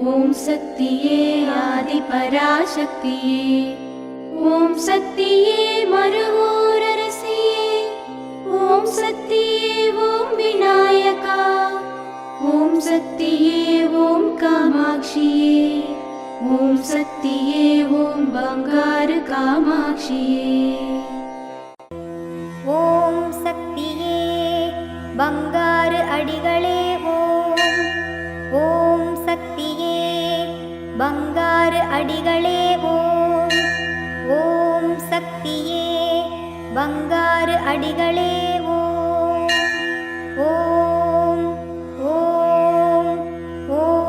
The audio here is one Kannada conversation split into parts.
ஓம் சக்தியே ஆதிபராசக்தியே, ஓம் சக்தியே மருவூரரசியே, ஓம் சக்தியே ஓம் விநாயகா, ஓம் சக்தியே ஓம் காமாட்சியே, ஓம் சக்தியே ஓம் பங்காரு காமாட்சியே. ஓம் சக்தியே பங்காரு அடிகளே ஓம், ஓம் சக்தியே பங்காரு அடிகளே ஓம், ஓம் சக்தியே பங்காரு அடிகளே ஓம், ஓம் ஓம் ஓம்.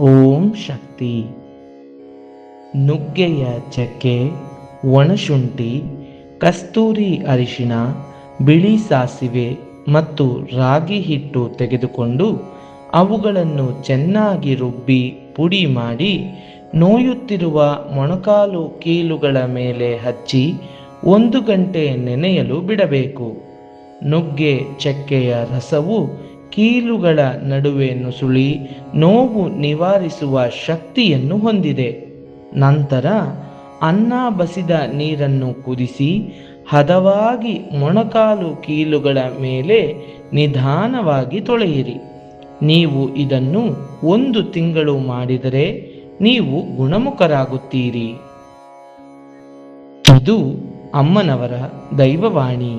ಓಂ ಶಕ್ತಿ. ನುಗ್ಗೆಯ ಚಕ್ಕೆ, ಒಣಶುಂಠಿ, ಕಸ್ತೂರಿ ಅರಿಶಿಣ, ಬಿಳಿ ಸಾಸಿವೆ ಮತ್ತು ರಾಗಿ ಹಿಟ್ಟು ತೆಗೆದುಕೊಂಡು ಅವುಗಳನ್ನು ಚೆನ್ನಾಗಿ ರುಬ್ಬಿ ಪುಡಿ ಮಾಡಿ ನೋಯುತ್ತಿರುವ ಮೊಣಕಾಲು ಕೀಲುಗಳ ಮೇಲೆ ಹಚ್ಚಿ 1 ಗಂಟೆ ನೆನೆಯಲು ಬಿಡಬೇಕು. ನುಗ್ಗೆ ಚಕ್ಕೆಯ ರಸವು ಕೀಲುಗಳ ನಡುವೆ ನುಸುಳಿ ನೋವು ನಿವಾರಿಸುವ ಶಕ್ತಿಯನ್ನು ಹೊಂದಿದೆ. ನಂತರ ಅನ್ನ ಬಸಿದ ನೀರನ್ನು ಕುದಿಸಿ ಹದವಾಗಿ ಮೊಣಕಾಲು ಕೀಲುಗಳ ಮೇಲೆ ನಿಧಾನವಾಗಿ ತೊಳೆಯಿರಿ. ನೀವು ಇದನ್ನು 1 ತಿಂಗಳು ಮಾಡಿದರೆ ನೀವು ಗುಣಮುಖರಾಗುತ್ತೀರಿ. ಇದು ಅಮ್ಮನವರ ದೈವವಾಣಿ.